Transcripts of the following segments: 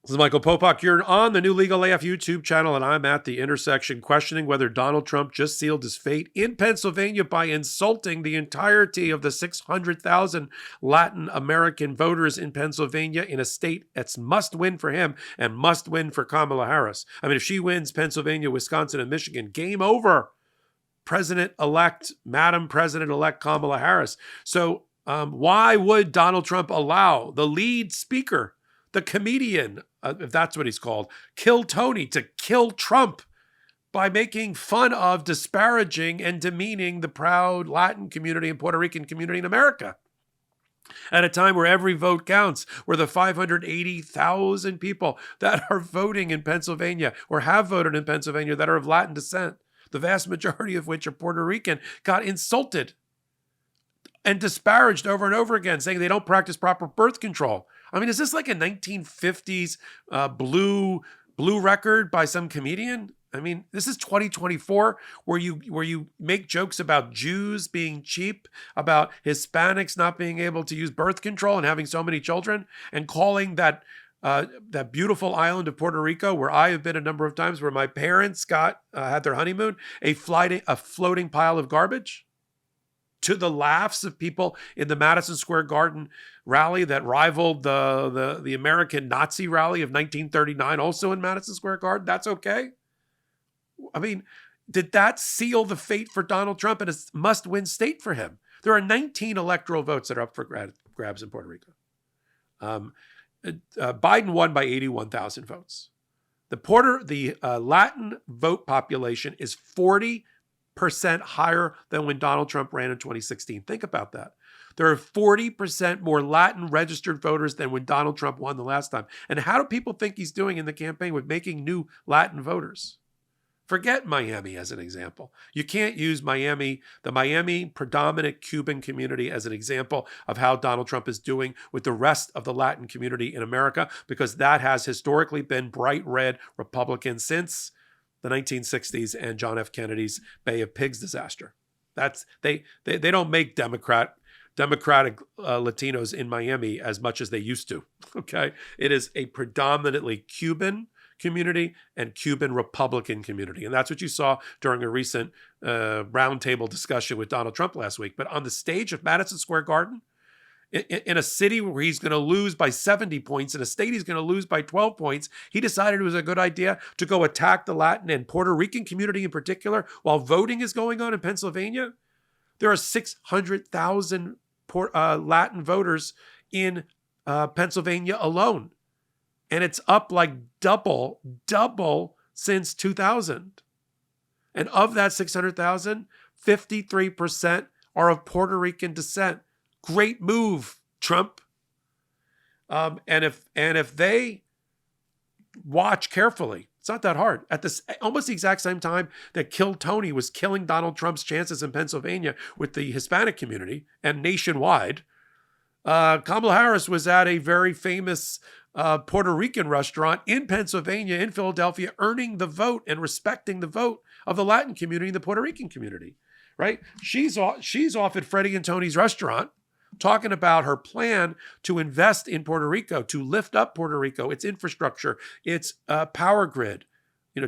This is Michael Popok. You're on the New Legal AF YouTube channel, and I'm at the intersection questioning whether Donald Trump just sealed his fate in Pennsylvania by insulting the entirety of the 600,000 Latin American voters in Pennsylvania in a state that's must win for him and must win for Kamala Harris. I mean, if she wins Pennsylvania, Wisconsin, and Michigan, game over. President-elect, Madam President-elect Kamala Harris. So why would Donald Trump allow the lead speaker, the comedian, if that's what he's called, Kill Tony, to kill Trump by making fun of, disparaging, and demeaning the proud Latin community and Puerto Rican community in America? At a time where every vote counts, where the 580,000 people that are voting in Pennsylvania or have voted in Pennsylvania that are of Latin descent, the vast majority of which are Puerto Rican, got insulted and disparaged over and over again, saying they don't practice proper birth control. I mean, is this like a 1950s blue record by some comedian? I mean, this is 2024, where you make jokes about Jews being cheap, about Hispanics not being able to use birth control and having so many children, and calling that beautiful island of Puerto Rico, where I have been a number of times, where my parents had their honeymoon, a floating pile of garbage, to the laughs of people in the Madison Square Garden rally that rivaled the American Nazi rally of 1939, also in Madison Square Garden. That's okay. I mean, did that seal the fate for Donald Trump and a must-win state for him? There are 19 electoral votes that are up for grabs in Puerto Rico. Biden won by 81,000 votes. The Latin vote population is 40% higher than when Donald Trump ran in 2016. Think about that. There are 40% more Latin registered voters than when Donald Trump won the last time. And how do people think he's doing in the campaign with making new Latin voters? Forget Miami as an example. You can't use the Miami predominant Cuban community as an example of how Donald Trump is doing with the rest of the Latin community in America, because that has historically been bright red Republican since the 1960s and John F. Kennedy's Bay of Pigs disaster. They don't make democratic Latinos in Miami as much as they used to. Okay, it is a predominantly Cuban community and Cuban Republican community. And that's what you saw during a recent roundtable discussion with Donald Trump last week. But on the stage of Madison Square Garden, in a city where he's going to lose by 70 points, in a state he's going to lose by 12 points, he decided it was a good idea to go attack the Latin and Puerto Rican community in particular while voting is going on in Pennsylvania. There are 600,000 Latin voters in Pennsylvania alone. And it's up like double since 2000. And of that 600,000, 53% are of Puerto Rican descent. Great move, Trump. And if they watch carefully, it's not that hard. At this almost the exact same time that Kill Tony was killing Donald Trump's chances in Pennsylvania with the Hispanic community and nationwide, Kamala Harris was at a very famous Puerto Rican restaurant in Pennsylvania, in Philadelphia, earning the vote and respecting the vote of the Latin community and the Puerto Rican community, right? She's off at Freddie and Tony's restaurant talking about her plan to invest in Puerto Rico, to lift up Puerto Rico, its infrastructure, its power grid,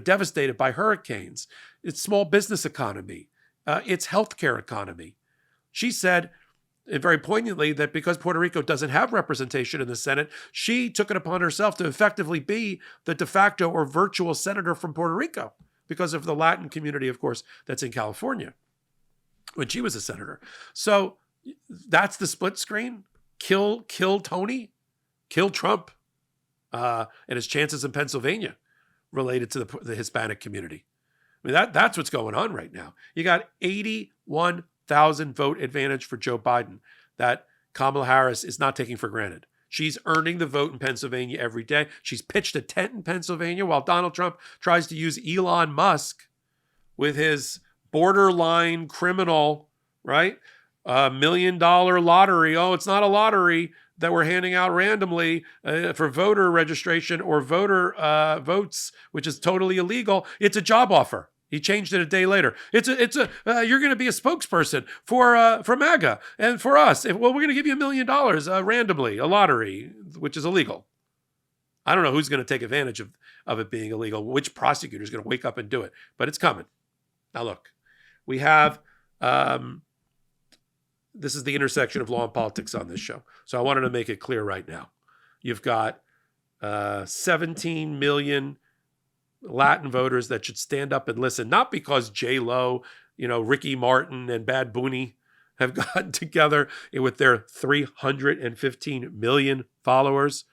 devastated by hurricanes, its small business economy, its healthcare economy. She said, and very poignantly, that because Puerto Rico doesn't have representation in the Senate, she took it upon herself to effectively be the de facto or virtual senator from Puerto Rico because of the Latin community, of course, that's in California when she was a senator. So that's the split screen. Kill Tony, kill Trump, and his chances in Pennsylvania related to the Hispanic community. I mean, that's what's going on right now. You got 81,000 vote advantage for Joe Biden that Kamala Harris is not taking for granted. She's earning the vote in Pennsylvania every day. She's pitched a tent in Pennsylvania while Donald Trump tries to use Elon Musk with his borderline criminal, right? $1 million lottery. Oh, it's not a lottery that we're handing out randomly for voter registration or voter votes, which is totally illegal. It's a job offer. He changed it a day later. You're going to be a spokesperson for MAGA and for us. We're going to give you $1 million randomly, a lottery, which is illegal. I don't know who's going to take advantage of it being illegal, which prosecutor is going to wake up and do it, but it's coming. Now, look, we have, this is the intersection of law and politics on this show. So I wanted to make it clear right now. You've got 17 million Latin voters that should stand up and listen, not because J-Lo, Ricky Martin and Bad Bunny have gotten together with their 315 million followers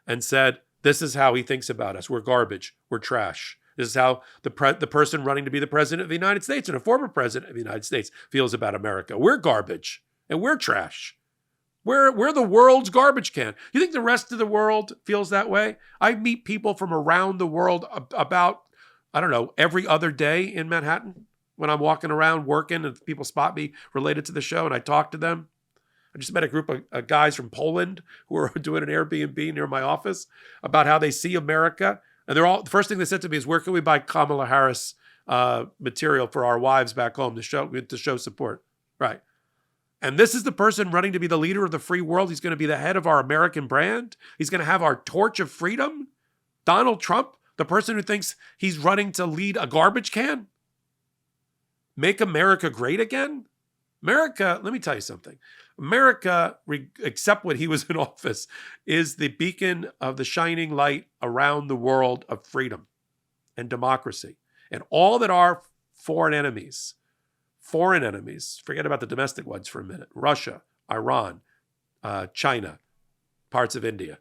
and said, this is how he thinks about us. We're garbage. We're trash. This is how the person running to be the president of the United States and a former president of the United States feels about America. We're garbage and we're trash. We're the world's garbage can. You think the rest of the world feels that way? I meet people from around the world about, I don't know, every other day in Manhattan when I'm walking around working and people spot me related to the show and I talk to them. I just met a group of guys from Poland who are doing an Airbnb near my office about how they see America. And the first thing they said to me is, where can we buy Kamala Harris material for our wives back home to show support? Right. And this is the person running to be the leader of the free world. He's going to be the head of our American brand. He's going to have our torch of freedom. Donald Trump, the person who thinks he's running to lead a garbage can. Make America great again? America, let me tell you something. America, except when he was in office, is the beacon of the shining light around the world of freedom and democracy. And all that our foreign enemies, forget about the domestic ones for a minute, Russia, Iran, China, parts of India,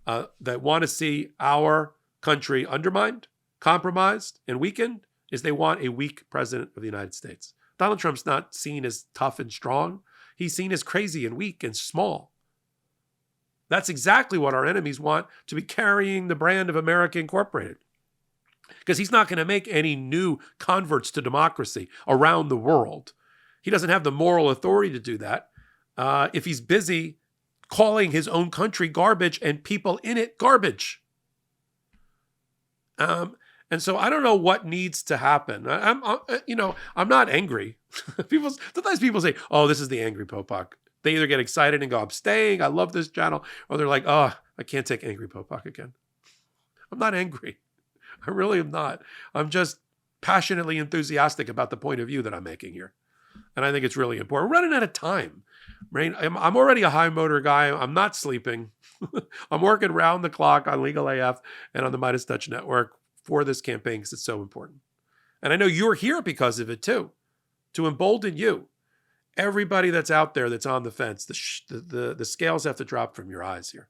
that want to see our country undermined, compromised, and weakened, is they want a weak president of the United States. Donald Trump's not seen as tough and strong. He's seen as crazy and weak and small. That's exactly what our enemies want, to be carrying the brand of America Incorporated. Because he's not going to make any new converts to democracy around the world. He doesn't have the moral authority to do that if he's busy calling his own country garbage and people in it garbage. And so I don't know what needs to happen. I'm not angry. Sometimes people say, "Oh, this is the angry Popok." They either get excited and go, "I'm staying. I love this channel," or they're like, "Oh, I can't take angry Popok again." I'm not angry. I really am not. I'm just passionately enthusiastic about the point of view that I'm making here. And I think it's really important. We're running out of time. Right? I'm already a high motor guy. I'm not sleeping. I'm working round the clock on Legal AF and on the Midas Touch Network for this campaign because it's so important. And I know you're here because of it too, to embolden you. Everybody that's out there that's on the fence, the scales have to drop from your eyes here.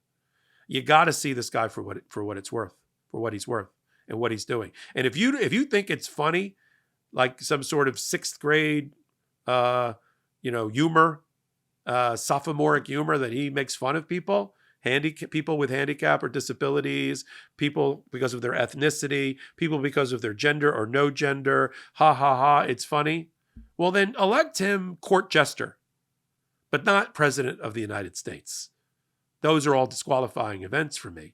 You got to see this guy for what it's worth, for what he's worth and what he's doing. And if you think it's funny, like some sort of sixth grade, humor, sophomoric humor that he makes fun of people with handicap or disabilities, people because of their ethnicity, people because of their gender or no gender, ha ha ha, it's funny. Well, then elect him court jester, but not president of the United States. Those are all disqualifying events for me.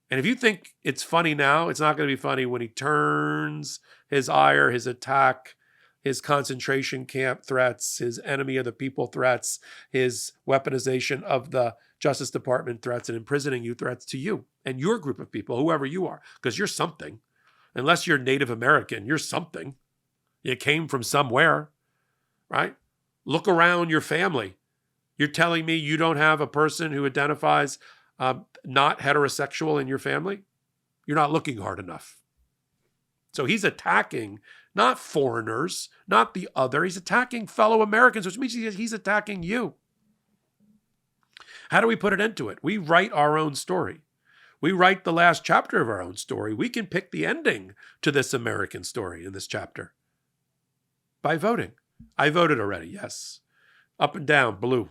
And if you think it's funny now, it's not going to be funny when he turns his ire, his attack, his concentration camp threats, his enemy of the people threats, his weaponization of the Justice Department threats and imprisoning you threats to you and your group of people, whoever you are, because you're something. Unless you're Native American, you're something. You came from somewhere, right? Look around your family. You're telling me you don't have a person who identifies not heterosexual in your family? You're not looking hard enough. So he's attacking not foreigners, not the other. He's attacking fellow Americans, which means he's attacking you. How do we put an end to it? We write our own story. We write the last chapter of our own story. We can pick the ending to this American story in this chapter by voting. I voted already, yes. Up and down, blue,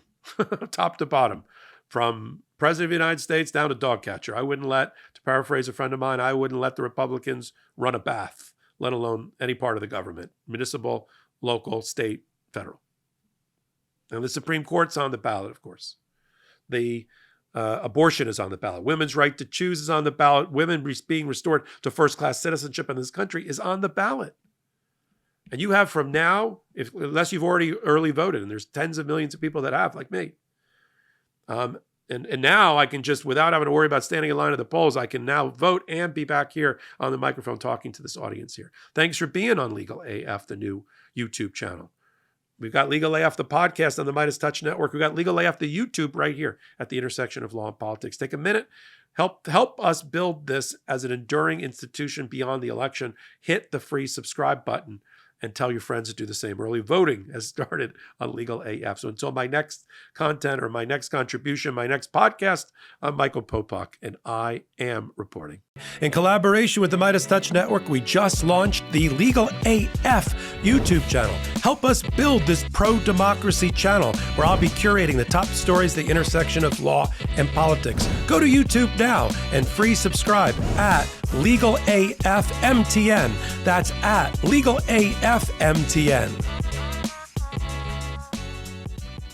top to bottom, from President of the United States down to dog catcher. To paraphrase a friend of mine, I wouldn't let the Republicans run a bath, let alone any part of the government, municipal, local, state, federal. And the Supreme Court's on the ballot, of course. The abortion is on the ballot. Women's right to choose is on the ballot. Women being restored to first-class citizenship in this country is on the ballot. And you have from now, unless you've already early voted, and there's tens of millions of people that have, like me, And now I can just, without having to worry about standing in line at the polls, I can now vote and be back here on the microphone talking to this audience here. Thanks for being on Legal AF, the new YouTube channel. We've got Legal AF, the podcast on the Midas Touch Network. We've got Legal AF, the YouTube right here at the intersection of law and politics. Take a minute. Help us build this as an enduring institution beyond the election. Hit the free subscribe button and tell your friends to do the same. Early voting has started on Legal AF. So until my next content or my next contribution, my next podcast, I'm Michael Popok, and I am reporting. In collaboration with the Midas Touch Network, we just launched the Legal AF YouTube channel. Help us build this pro-democracy channel where I'll be curating the top stories at the intersection of law and politics. Go to YouTube now and free subscribe at Legal AF MTN. That's at Legal AF MTN.